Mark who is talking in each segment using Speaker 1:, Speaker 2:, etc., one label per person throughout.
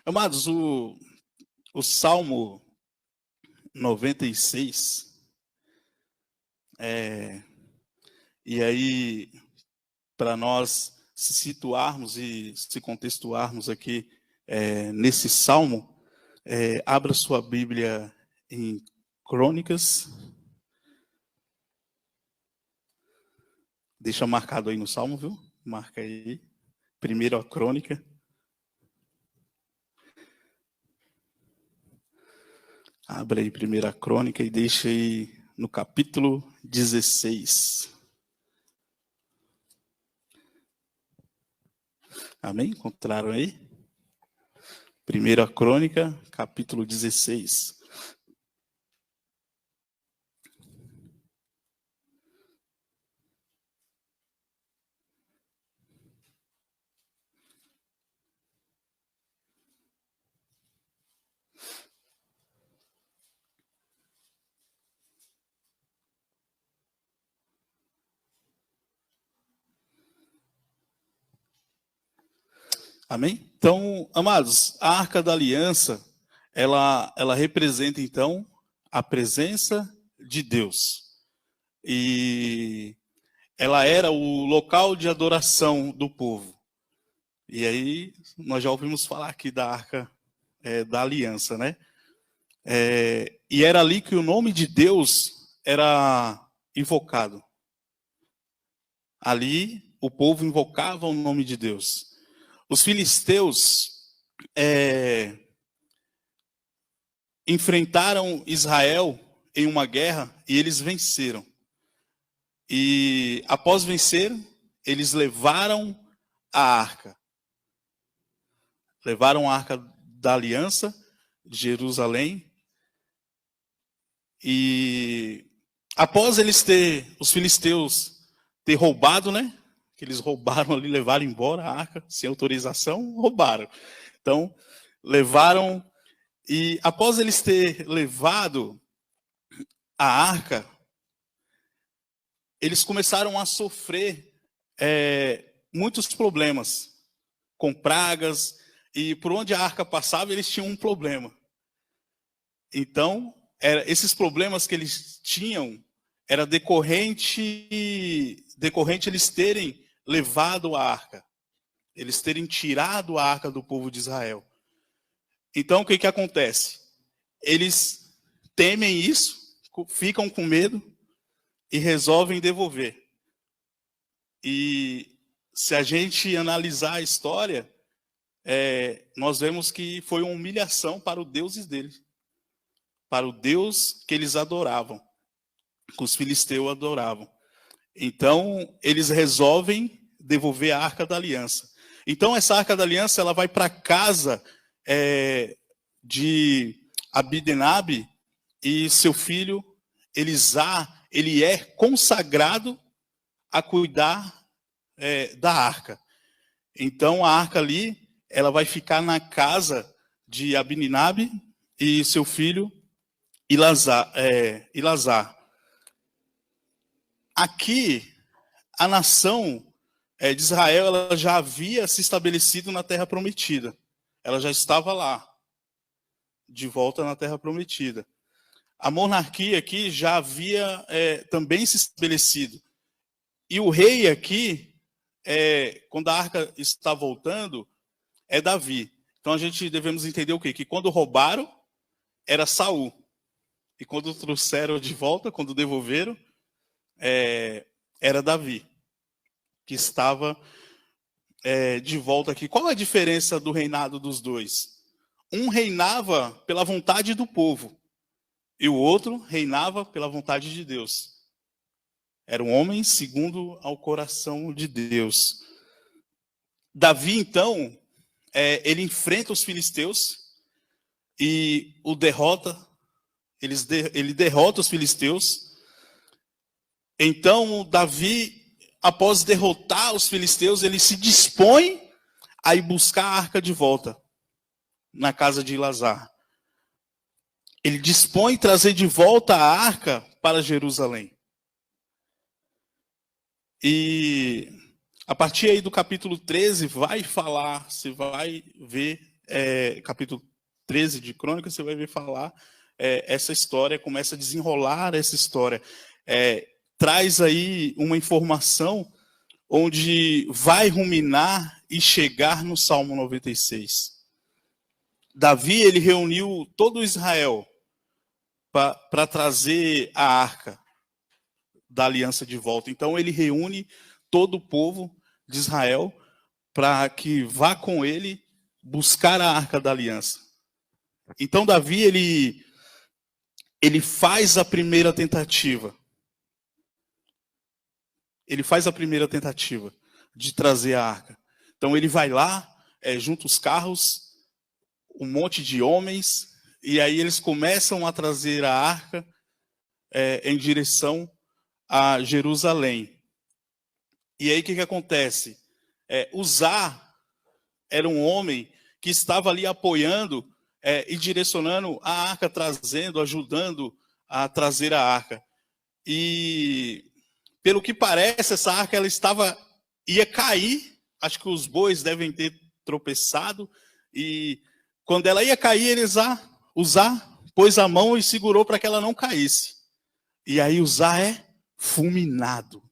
Speaker 1: Amados, o Salmo 96, e aí, para nós se situarmos e se contextuarmos aqui nesse Salmo, abra sua Bíblia em Crônicas. Deixa marcado aí no Salmo, viu? Marca aí. Primeiro a Crônica. Abra aí primeiro a Crônica e deixa aí no capítulo 16. Amém? Encontraram aí? Primeira Crônica, capítulo 16. Amém? Então, amados, a Arca da Aliança, ela representa, então, a presença de Deus. E ela era o local de adoração do povo. E aí, nós já ouvimos falar aqui da Arca da Aliança, né? E era ali que o nome de Deus era invocado. Ali, o povo invocava o nome de Deus. Os filisteus enfrentaram Israel em uma guerra e eles venceram. E após vencer, eles levaram a arca. Levaram a Arca da Aliança de Jerusalém. E após os filisteus ter roubado, né? Que eles roubaram ali, levaram embora a arca sem autorização, roubaram. Então, levaram, e após eles ter levado a arca, eles começaram a sofrer muitos problemas, com pragas, e por onde a arca passava, eles tinham um problema. Então, esses problemas que eles tinham era decorrente eles terem levado a arca, eles terem tirado a arca do povo de Israel. Então, o que acontece? Eles temem isso, ficam com medo e resolvem devolver. E se a gente analisar a história, nós vemos que foi uma humilhação para os deuses deles, para o Deus que eles adoravam, que os filisteus adoravam. Então, eles resolvem devolver a Arca da Aliança. Então, essa Arca da Aliança ela vai para a casa de Abinadab e seu filho Elisá, ele é consagrado a cuidar da arca. Então, a arca ali, ela vai ficar na casa de Abinadab e seu filho Elazar. Aqui, a nação de Israel ela já havia se estabelecido na Terra Prometida. Ela já estava lá, de volta na Terra Prometida. A monarquia aqui já havia também se estabelecido. E o rei aqui, quando a arca está voltando, é Davi. Então a gente devemos entender o quê? Que quando roubaram, era Saul. E quando trouxeram de volta, quando devolveram, era Davi, que estava de volta aqui. Qual a diferença do reinado dos dois? Um reinava pela vontade do povo, e o outro reinava pela vontade de Deus. Era um homem segundo ao coração de Deus. Davi, então, ele enfrenta os filisteus e o derrota. Ele derrota os filisteus. Então, Davi, após derrotar os filisteus, ele se dispõe a ir buscar a arca de volta na casa de Elazar. Ele dispõe a trazer de volta a arca para Jerusalém. E a partir aí do capítulo 13 vai falar, você vai ver capítulo 13 de Crônicas, você vai ver falar essa história, começa a desenrolar essa história. Traz aí uma informação onde vai ruminar e chegar no Salmo 96. Davi, ele reuniu todo Israel para trazer a arca da aliança de volta. Então ele reúne todo o povo de Israel para que vá com ele buscar a arca da aliança. Então Davi, ele faz a primeira tentativa. Ele faz a primeira tentativa de trazer a arca. Então ele vai lá, junta os carros, um monte de homens, e aí eles começam a trazer a arca em direção a Jerusalém. E aí o que acontece? Uzá era um homem que estava ali apoiando e direcionando a arca, trazendo, ajudando a trazer a arca. E pelo que parece, essa arca ia cair. Acho que os bois devem ter tropeçado. E quando ela ia cair, Uzá pôs a mão e segurou para que ela não caísse. E aí Uzá é fulminado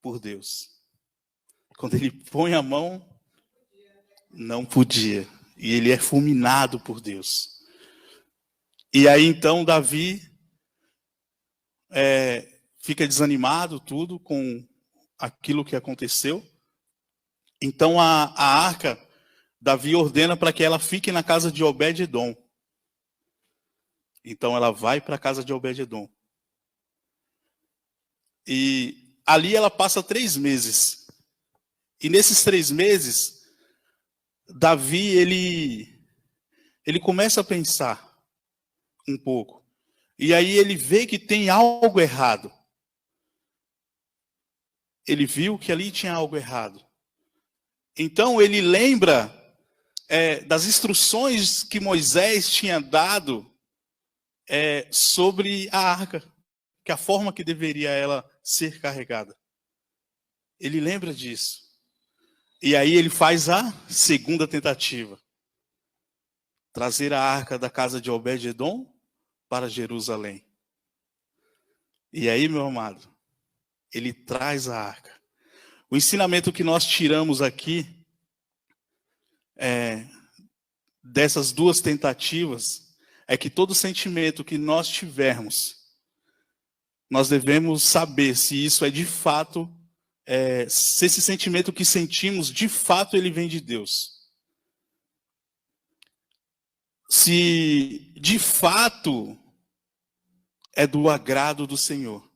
Speaker 1: por Deus. Quando ele põe a mão, não podia. E ele é fulminado por Deus. E aí então Davi fica desanimado tudo com aquilo que aconteceu. Então a arca, Davi ordena para que ela fique na casa de Obed-edom. Então ela vai para a casa de Obed-edom. E ali ela passa 3 meses. E nesses 3 meses, Davi, ele começa a pensar um pouco. E aí ele vê que tem algo errado. Ele viu que ali tinha algo errado. Então ele lembra das instruções que Moisés tinha dado sobre a arca, que a forma que deveria ela ser carregada. Ele lembra disso. E aí ele faz a segunda tentativa. Trazer a arca da casa de Obed-edom para Jerusalém. E aí, meu amado, ele traz a arca. O ensinamento que nós tiramos aqui dessas 2 tentativas é que todo sentimento que nós tivermos, nós devemos saber se isso é de fato, se esse sentimento que sentimos, de fato, ele vem de Deus. Se de fato é do agrado do Senhor.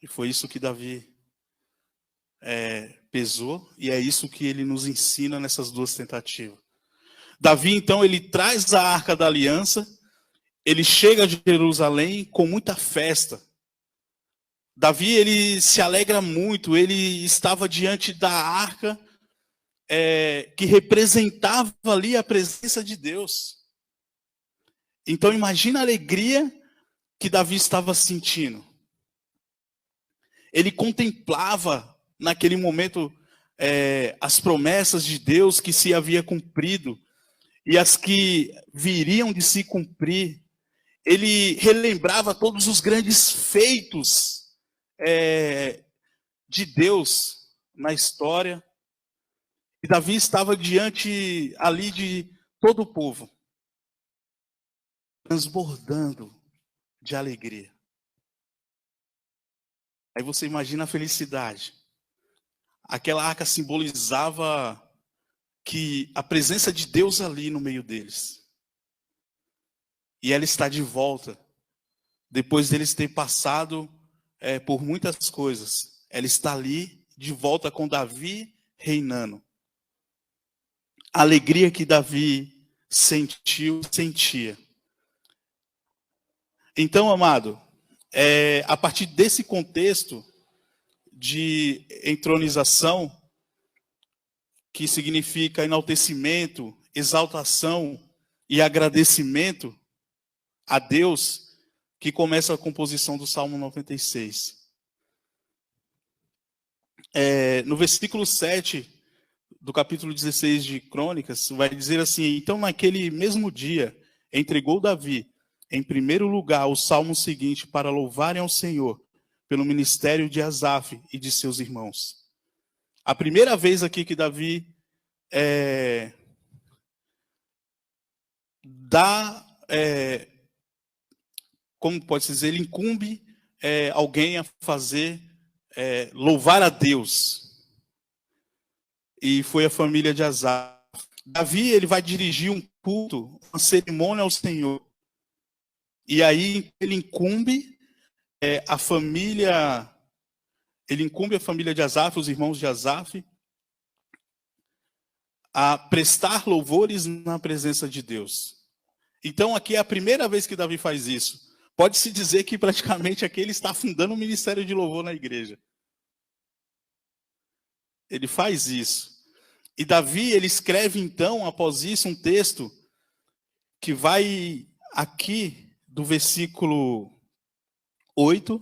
Speaker 1: E foi isso que Davi pesou, e é isso que ele nos ensina nessas 2 tentativas. Davi, então, ele traz a arca da aliança, ele chega a Jerusalém com muita festa. Davi, ele se alegra muito, ele estava diante da arca que representava ali a presença de Deus. Então imagina a alegria que Davi estava sentindo. Ele contemplava naquele momento as promessas de Deus que se havia cumprido e as que viriam de se cumprir. Ele relembrava todos os grandes feitos de Deus na história. E Davi estava diante ali de todo o povo, transbordando de alegria. Aí você imagina a felicidade. Aquela arca simbolizava que a presença de Deus ali no meio deles. E ela está de volta, depois deles ter passado por muitas coisas. Ela está ali, de volta com Davi reinando. A alegria que Davi sentia. Então, amado, a partir desse contexto de entronização, que significa enaltecimento, exaltação e agradecimento a Deus, que começa a composição do Salmo 96. No versículo 7 do capítulo 16 de Crônicas, vai dizer assim: então naquele mesmo dia, entregou Davi, em primeiro lugar, o salmo seguinte para louvarem ao Senhor, pelo ministério de Asaf e de seus irmãos. A primeira vez aqui que Davi como pode dizer, ele incumbe alguém a fazer, louvar a Deus. E foi a família de Asaf. Davi, ele vai dirigir um culto, uma cerimônia ao Senhor. E aí ele incumbe a família de Asaf, os irmãos de Asaf, a prestar louvores na presença de Deus. Então aqui é a primeira vez que Davi faz isso. Pode-se dizer que praticamente aqui ele está fundando um ministério de louvor na igreja. Ele faz isso. E Davi, ele escreve então, após isso, um texto que vai aqui do versículo 8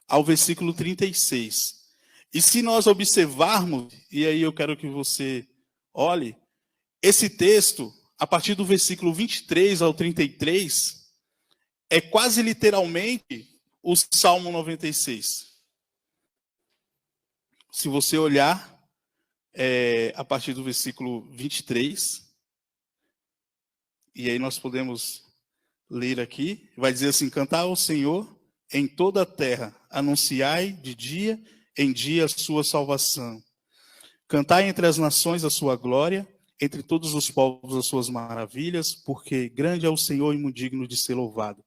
Speaker 1: ao versículo 36. E se nós observarmos, e aí eu quero que você olhe, esse texto, a partir do versículo 23 ao 33, é quase literalmente o Salmo 96. Se você olhar a partir do versículo 23, e aí nós podemos ler aqui, vai dizer assim: cantai ao Senhor em toda a terra, anunciai de dia em dia a sua salvação. Cantai entre as nações a sua glória, entre todos os povos as suas maravilhas, porque grande é o Senhor e muito digno de ser louvado.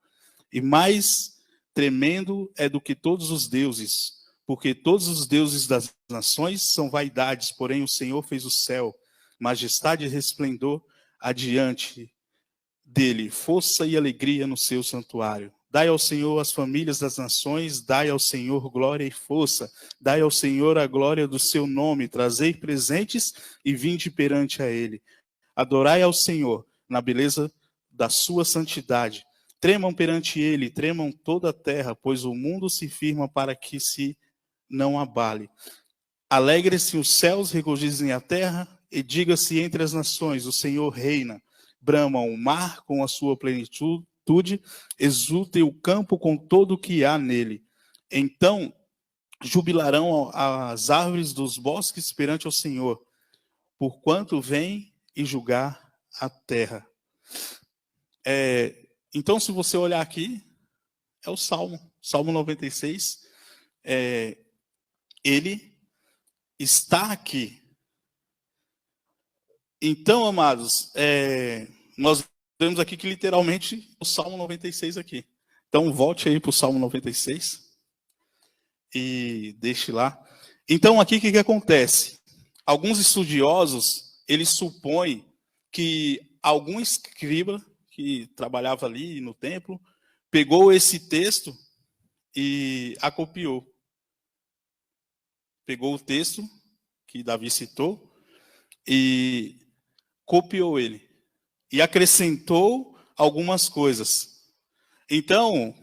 Speaker 1: E mais tremendo é do que todos os deuses, porque todos os deuses das nações são vaidades, porém o Senhor fez o céu, majestade e resplendor adiante dele, força e alegria no seu santuário. Dai ao Senhor as famílias das nações, dai ao Senhor glória e força, dai ao Senhor a glória do seu nome, trazei presentes e vinde perante a ele. Adorai ao Senhor na beleza da sua santidade. Tremam perante ele, tremam toda a terra, pois o mundo se firma para que se não abale. Alegre-se os céus, regozijem a terra, e diga-se entre as nações: o Senhor reina. Brama o mar com a sua plenitude, exulte o campo com todo o que há nele. Então jubilarão as árvores dos bosques perante o Senhor, porquanto vem e julgar a terra. Então, se você olhar aqui, é o Salmo 96. Ele está aqui. Então, amados, nós vemos aqui que literalmente o Salmo 96 aqui. Então, volte aí para o Salmo 96 e deixe lá. Então, aqui o que acontece? Alguns estudiosos, eles supõem que algum escriba que trabalhava ali no templo pegou esse texto e a copiou. Pegou o texto que Davi citou e copiou ele. E acrescentou algumas coisas. Então,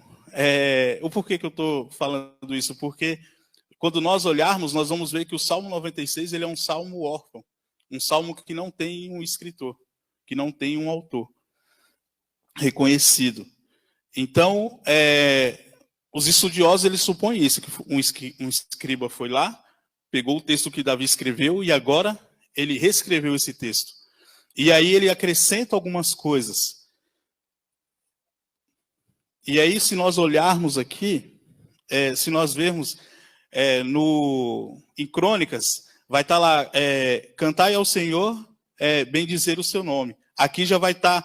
Speaker 1: o porquê que eu estou falando isso? Porque quando nós olharmos, nós vamos ver que o Salmo 96 ele é um salmo órfão. Um salmo que não tem um escritor, que não tem um autor reconhecido. Então, os estudiosos eles supõem isso, que um escriba foi lá, pegou o texto que Davi escreveu e agora ele reescreveu esse texto. E aí ele acrescenta algumas coisas. E aí, se nós olharmos aqui, se nós vermos em Crônicas, vai estar lá, cantai ao Senhor, bendizer o seu nome. Aqui já vai estar,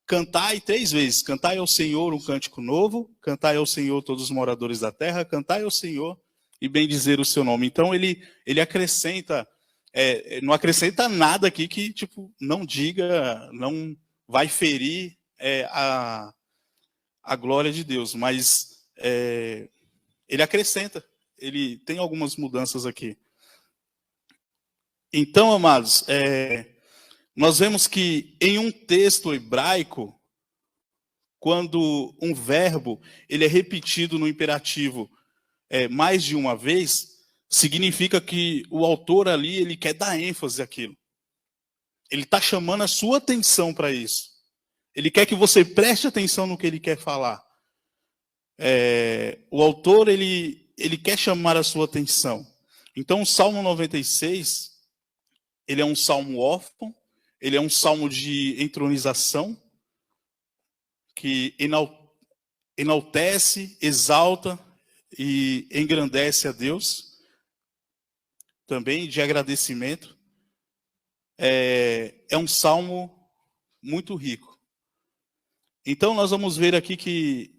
Speaker 1: cantai 3 vezes. Cantai ao Senhor um cântico novo, cantai ao Senhor todos os moradores da terra, cantai ao Senhor e bendizer o seu nome. Então ele acrescenta, não acrescenta nada aqui que não diga, não vai ferir a glória de Deus, mas ele acrescenta, ele tem algumas mudanças aqui. Então, amados, nós vemos que em um texto hebraico, quando um verbo ele é repetido no imperativo mais de uma vez, significa que o autor ali, ele quer dar ênfase àquilo. Ele está chamando a sua atenção para isso. Ele quer que você preste atenção no que ele quer falar. O autor, ele quer chamar a sua atenção. Então, o Salmo 96, ele é um salmo órfão, ele é um salmo de entronização, que enaltece, exalta e engrandece a Deus, também de agradecimento. É um salmo muito rico. Então, nós vamos ver aqui que,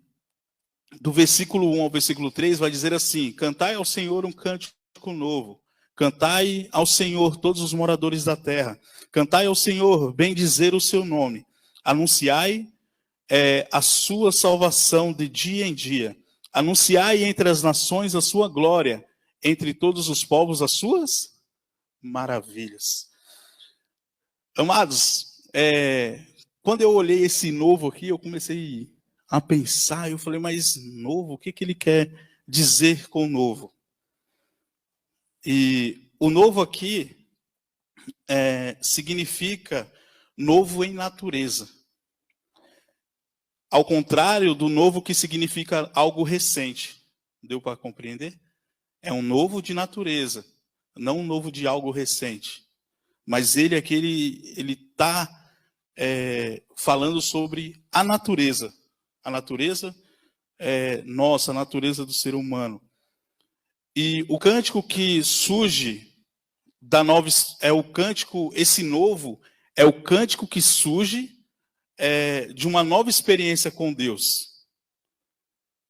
Speaker 1: do versículo 1 ao versículo 3, vai dizer assim: cantai ao Senhor um cântico novo, cantai ao Senhor todos os moradores da terra, cantai ao Senhor, bendizer o seu nome, anunciai a sua salvação de dia em dia, anunciai entre as nações a sua glória, entre todos os povos as suas maravilhas. Amados, quando eu olhei esse novo aqui, eu comecei a pensar, eu falei, mas novo, o que ele quer dizer com novo? E o novo aqui significa novo em natureza. Ao contrário do novo que significa algo recente. Deu para compreender? É um novo de natureza, não um novo de algo recente. Mas ele aqui, ele está falando sobre a natureza. A natureza nossa, a natureza do ser humano. E o cântico que surge da nova, esse novo, é o cântico que surge de uma nova experiência com Deus.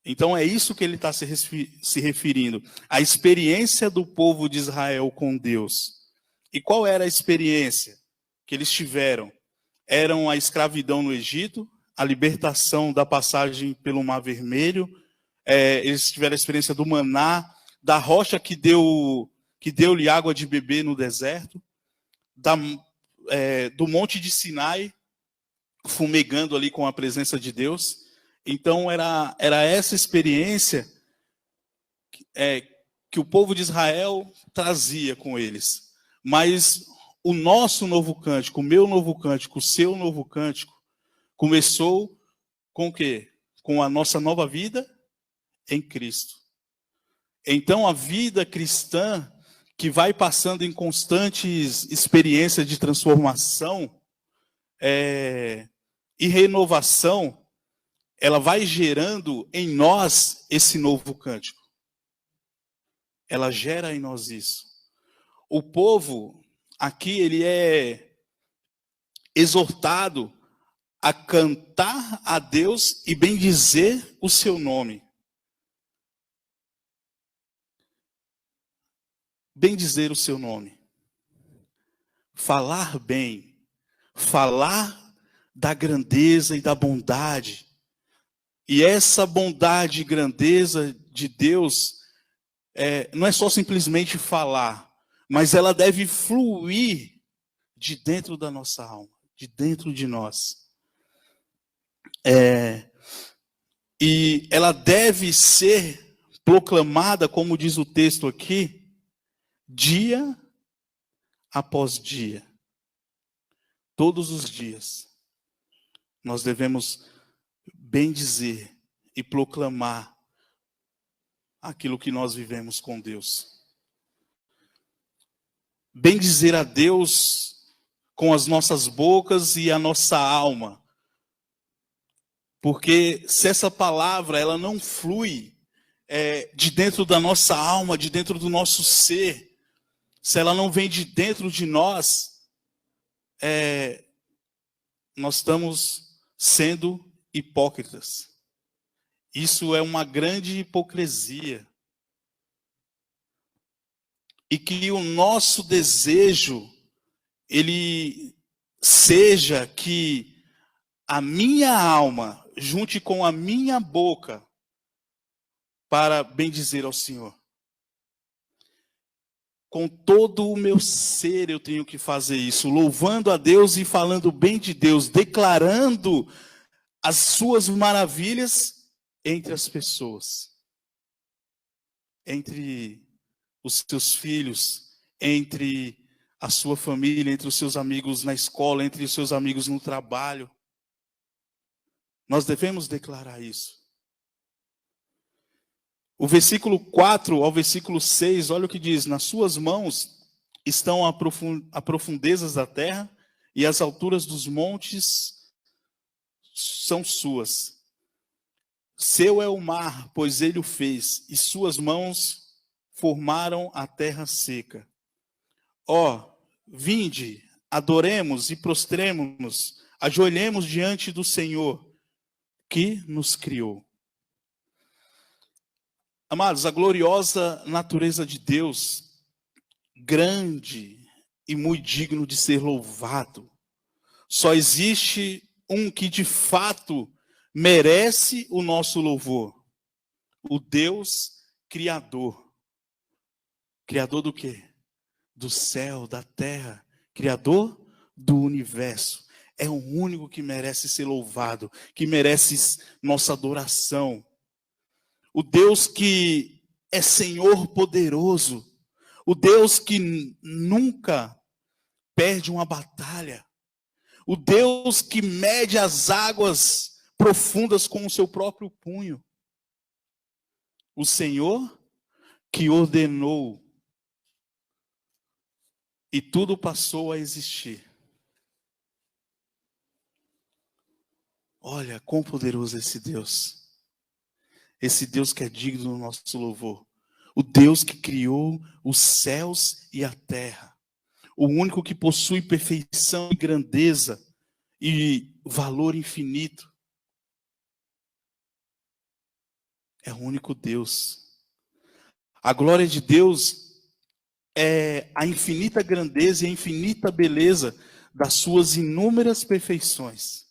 Speaker 1: Então é isso que ele está se referindo, a experiência do povo de Israel com Deus. E qual era a experiência que eles tiveram? Eram a escravidão no Egito, a libertação da passagem pelo Mar Vermelho, eles tiveram a experiência do maná, da rocha que deu-lhe água de beber no deserto, do monte de Sinai, fumegando ali com a presença de Deus. Então era essa experiência que o povo de Israel trazia com eles. Mas o nosso novo cântico, o meu novo cântico, o seu novo cântico, começou com o quê? Com a nossa nova vida em Cristo. Então a vida cristã, que vai passando em constantes experiências de transformação e renovação, ela vai gerando em nós esse novo cântico. Ela gera em nós isso. O povo aqui, ele é exortado a cantar a Deus e bendizer o seu nome. Bendizer o seu nome. Falar bem. Falar da grandeza e da bondade. E essa bondade e grandeza de Deus não é só simplesmente falar, mas ela deve fluir de dentro da nossa alma, de dentro de nós. E ela deve ser proclamada, como diz o texto aqui, dia após dia. Todos os dias. Nós devemos bendizer e proclamar aquilo que nós vivemos com Deus. Bendizer a Deus com as nossas bocas e a nossa alma. Porque se essa palavra ela não flui de dentro da nossa alma, de dentro do nosso ser, se ela não vem de dentro de nós, nós estamos sendo hipócritas. Isso é uma grande hipocrisia. E que o nosso desejo, ele seja que a minha alma junte com a minha boca para bendizer ao Senhor. Com todo o meu ser eu tenho que fazer isso, louvando a Deus e falando bem de Deus, declarando as suas maravilhas entre as pessoas, entre os seus filhos, entre a sua família, entre os seus amigos na escola, entre os seus amigos no trabalho. Nós devemos declarar isso. O versículo 4 ao versículo 6, olha o que diz: nas suas mãos estão as profundezas da terra, e as alturas dos montes são suas. Seu é o mar, pois ele o fez, e suas mãos formaram a terra seca. Ó, vinde, adoremos e prostremo-nos, ajoelhemos diante do Senhor, que nos criou. Amados, a gloriosa natureza de Deus, grande e muito digno de ser louvado. Só existe um que de fato merece o nosso louvor: o Deus Criador. Criador do quê? Do céu, da terra, Criador do universo. É o único que merece ser louvado, que merece nossa adoração. O Deus que é Senhor poderoso, o Deus que nunca perde uma batalha, o Deus que mede as águas profundas com o seu próprio punho, o Senhor que ordenou e tudo passou a existir. Olha quão poderoso é esse Deus. Esse Deus que é digno do nosso louvor. O Deus que criou os céus e a terra. O único que possui perfeição e grandeza e valor infinito. É o único Deus. A glória de Deus é a infinita grandeza e a infinita beleza das suas inúmeras perfeições.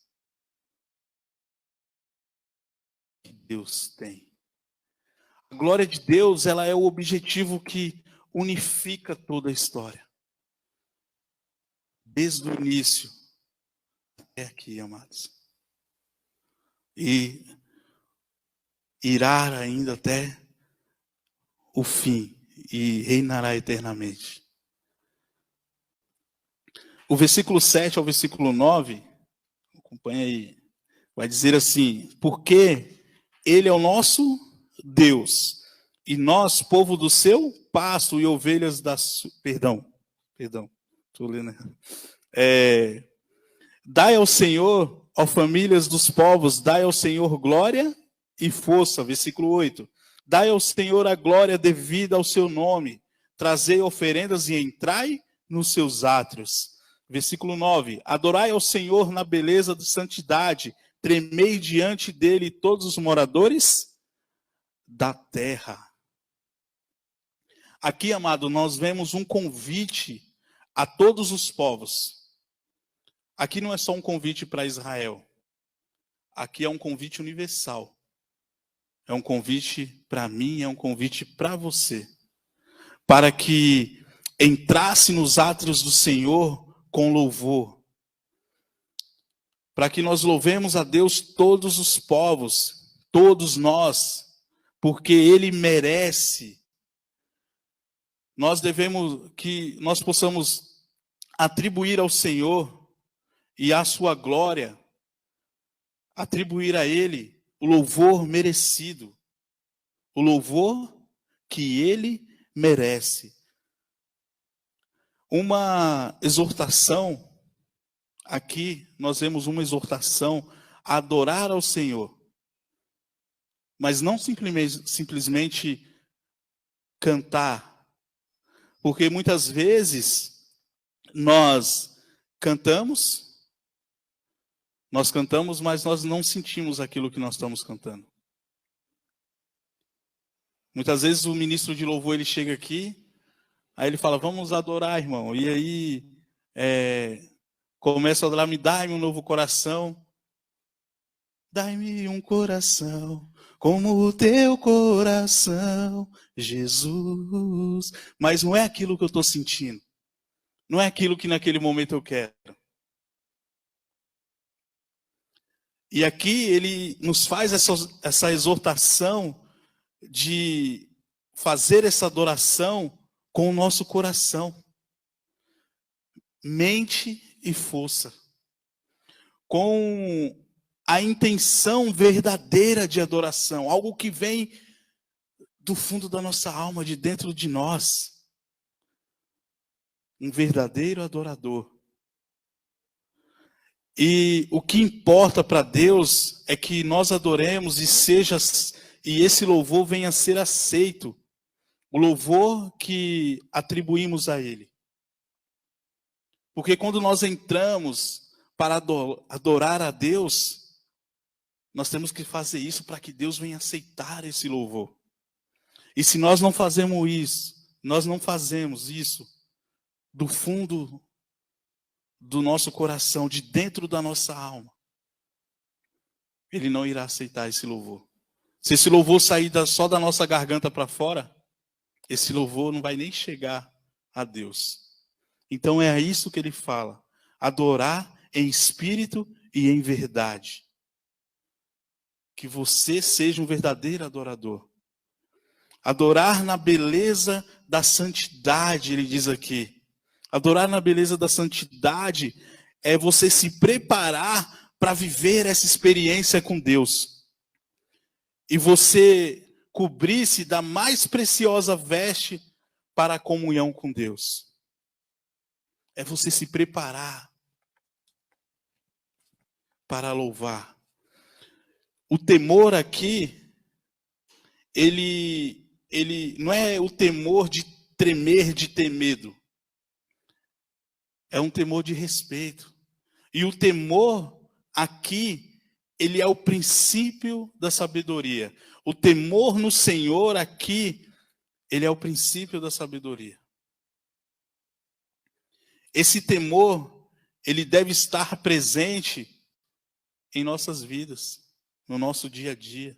Speaker 1: Deus tem. A glória de Deus, ela é o objetivo que unifica toda a história. Desde o início até aqui, amados. E irá ainda até o fim e reinará eternamente. O versículo 7 ao versículo 9, acompanha aí, vai dizer assim: porque Ele é o nosso Deus, e nós, povo do seu pasto e ovelhas da sua... Perdão, estou lendo. Dai ao Senhor, ó famílias dos povos, dai ao Senhor glória e força. Versículo 8. Dai ao Senhor a glória devida ao seu nome, trazei oferendas e entrai nos seus átrios. Versículo 9. Adorai ao Senhor na beleza de santidade, tremei diante dele todos os moradores da terra. Aqui, amado, nós vemos um convite a todos os povos. Aqui não é só um convite para Israel. Aqui é um convite universal. É um convite para mim, é um convite para você. Para que entrasse nos átrios do Senhor com louvor. Para que nós louvemos a Deus todos os povos, todos nós, porque Ele merece. Nós devemos que nós possamos atribuir ao Senhor e à sua glória, atribuir a Ele o louvor merecido, o louvor que Ele merece. Uma exortação, aqui nós vemos uma exortação a adorar ao Senhor, mas não simplesmente cantar, porque muitas vezes nós cantamos, mas nós não sentimos aquilo que nós estamos cantando. Muitas vezes o ministro de louvor, ele chega aqui, aí ele fala, vamos adorar, irmão. E aí começa a adorar, me dai-me um novo coração. Dai-me um coração como o teu coração, Jesus. Mas não é aquilo que eu estou sentindo. Não é aquilo que naquele momento eu quero. E aqui ele nos faz essa exortação de fazer essa adoração com o nosso coração, mente e força, com a intenção verdadeira de adoração, algo que vem do fundo da nossa alma, de dentro de nós. Um verdadeiro adorador. E o que importa para Deus é que nós adoremos e esse louvor venha a ser aceito. O louvor que atribuímos a Ele. Porque quando nós entramos para adorar a Deus, nós temos que fazer isso para que Deus venha aceitar esse louvor. E se nós não fazemos isso do fundo do nosso coração, de dentro da nossa alma, Ele não irá aceitar esse louvor. Se esse louvor sair só da nossa garganta para fora, esse louvor não vai nem chegar a Deus. Então é isso que ele fala: adorar em espírito e em verdade. Que você seja um verdadeiro adorador. Adorar na beleza da santidade, ele diz aqui. Adorar na beleza da santidade é você se preparar para viver essa experiência com Deus. E você cobrir-se da mais preciosa veste para a comunhão com Deus. É você se preparar para louvar. O temor aqui, ele não é o temor de tremer, de ter medo. É um temor de respeito. E o temor aqui, ele é o princípio da sabedoria. O temor no Senhor aqui, ele é o princípio da sabedoria. Esse temor, ele deve estar presente em nossas vidas, no nosso dia a dia,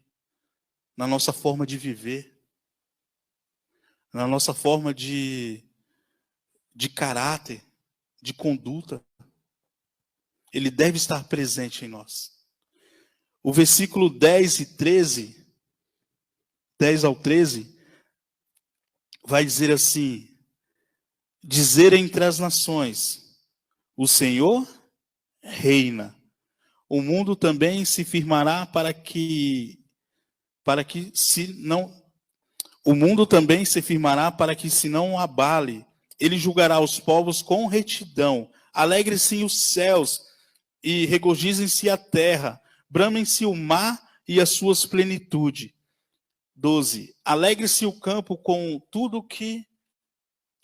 Speaker 1: na nossa forma de viver, na nossa forma de caráter, de conduta. Ele deve estar presente em nós. O versículo 10 e 13, 10 ao 13, vai dizer assim: dizer entre as nações, o Senhor reina. O mundo também se firmará o mundo também se firmará para que se não abale. Ele julgará os povos com retidão. Alegre-se os céus e regozijem-se a terra. Bramem-se o mar e as suas plenitude. 12. Alegre-se o campo com tudo que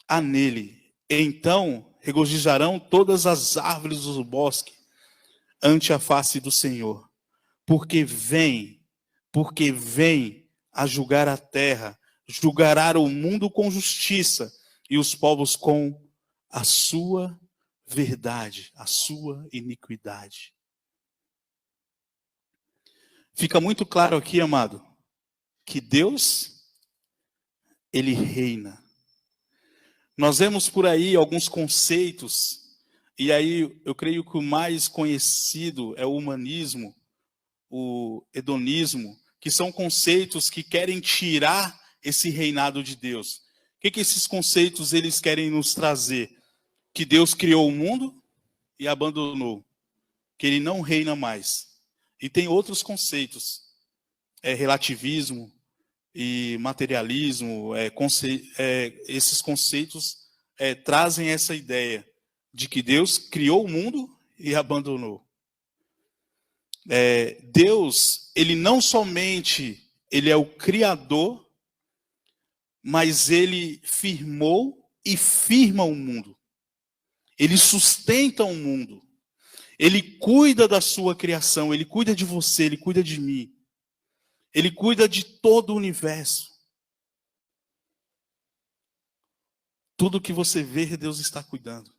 Speaker 1: há nele. Então regozijarão todas as árvores do bosque ante a face do Senhor. Porque vem a julgar a terra, julgará o mundo com justiça e os povos com a sua verdade, a sua iniquidade. Fica muito claro aqui, amado, que Deus, Ele reina. Nós vemos por aí alguns conceitos, e aí eu creio que o mais conhecido é o humanismo, o hedonismo, que são conceitos que querem tirar esse reinado de Deus. O que esses conceitos eles querem nos trazer? Que Deus criou o mundo e abandonou, que Ele não reina mais. E tem outros conceitos, relativismo e materialismo, esses conceitos trazem essa ideia de que Deus criou o mundo e abandonou. Deus, Ele não somente Ele é o Criador, mas Ele firmou e firma o mundo. Ele sustenta o mundo. Ele cuida da sua criação, Ele cuida de você, Ele cuida de mim. Ele cuida de todo o universo. Tudo que você vê, Deus está cuidando.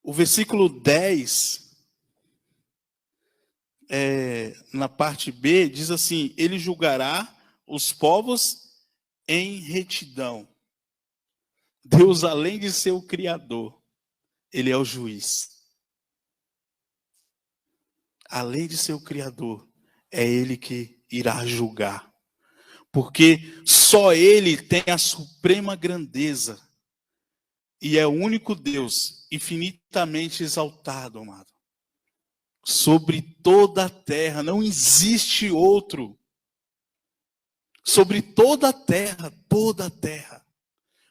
Speaker 1: O versículo 10, na parte B, diz assim: Ele julgará os povos em retidão. Deus, além de ser o Criador, Ele é o juiz. Além de ser o Criador, é Ele que irá julgar. Porque só Ele tem a suprema grandeza. E é o único Deus infinitamente exaltado, amado. Sobre toda a terra, não existe outro. Sobre toda a terra, toda a terra.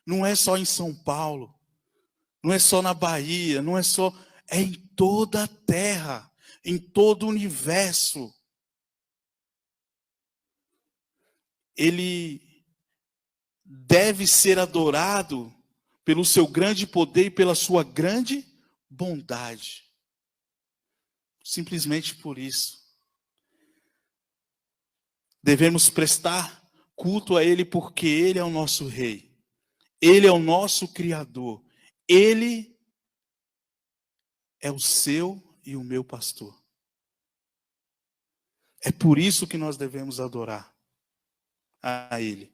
Speaker 1: Não é só em São Paulo, não é só na Bahia, não é só... É em toda a terra, em todo o universo. Ele deve ser adorado pelo seu grande poder e pela sua grande bondade. Simplesmente por isso. Devemos prestar culto a Ele porque Ele é o nosso Rei. Ele é o nosso Criador. Ele é o seu e o meu pastor. É por isso que nós devemos adorar a Ele.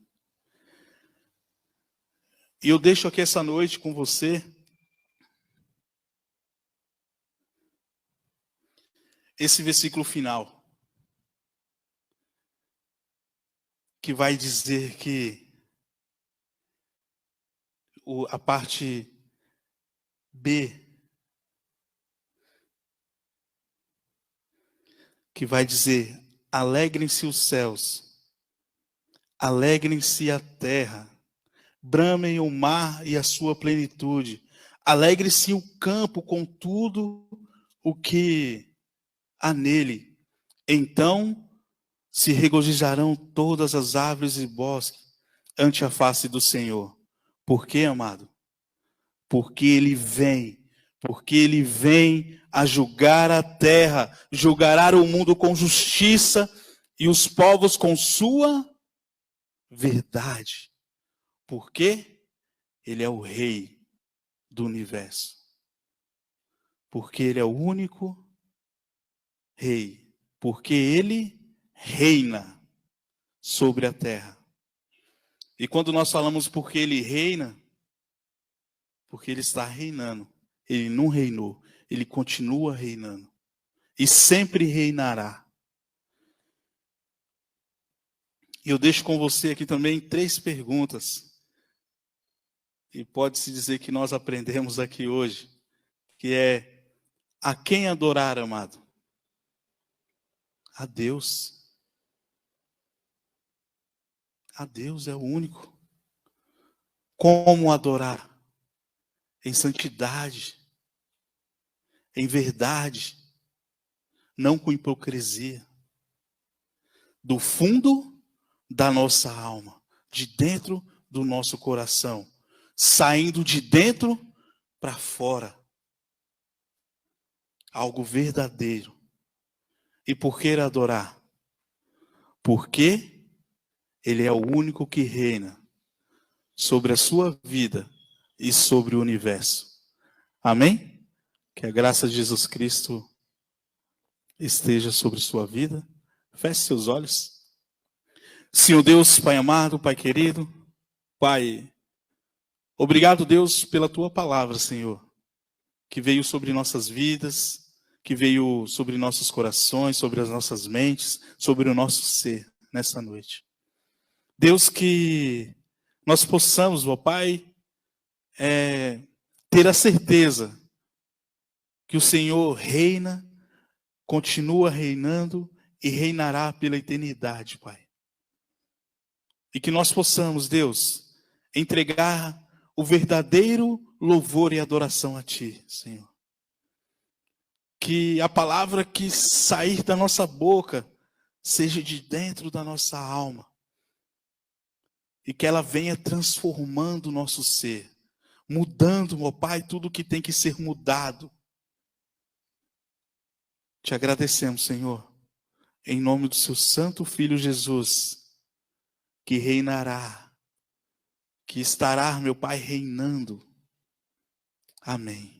Speaker 1: E eu deixo aqui essa noite com você esse versículo final, que vai dizer que a parte B, que vai dizer: alegrem-se os céus, alegrem-se a terra, bramem o mar e a sua plenitude, alegre-se o campo com tudo o que há nele. Então se regozijarão todas as árvores e bosques ante a face do Senhor. Por quê, amado? Porque Ele vem a julgar a terra, julgará o mundo com justiça e os povos com sua verdade. Por quê? Ele é o Rei do universo. Porque Ele é o único Rei. Porque Ele reina sobre a terra. E quando nós falamos porque Ele reina, porque Ele está reinando. Ele não reinou, Ele continua reinando. E sempre reinará. E eu deixo com você aqui também 3 perguntas. E pode-se dizer que nós aprendemos aqui hoje. Que é: a quem adorar, amado? A Deus. A Deus é o único. Como adorar? Em santidade, em verdade, não com hipocrisia. Do fundo da nossa alma, de dentro do nosso coração, saindo de dentro para fora. Algo verdadeiro. E por que adorar? Porque Ele é o único que reina sobre a sua vida e sobre o universo. Amém? Que a graça de Jesus Cristo esteja sobre sua vida. Feche seus olhos. Senhor Deus, Pai amado, Pai querido, Pai, obrigado, Deus, pela Tua palavra, Senhor, que veio sobre nossas vidas, que veio sobre nossos corações, sobre as nossas mentes, sobre o nosso ser nessa noite. Deus, que nós possamos, ó Pai, ter a certeza que o Senhor reina, continua reinando e reinará pela eternidade, Pai. E que nós possamos, Deus, entregar o verdadeiro louvor e adoração a Ti, Senhor. Que a palavra que sair da nossa boca seja de dentro da nossa alma. E que ela venha transformando o nosso ser. Mudando, ó Pai, tudo que tem que ser mudado. Te agradecemos, Senhor, em nome do Seu Santo Filho Jesus, que reinará, que estará, meu Pai, reinando. Amém.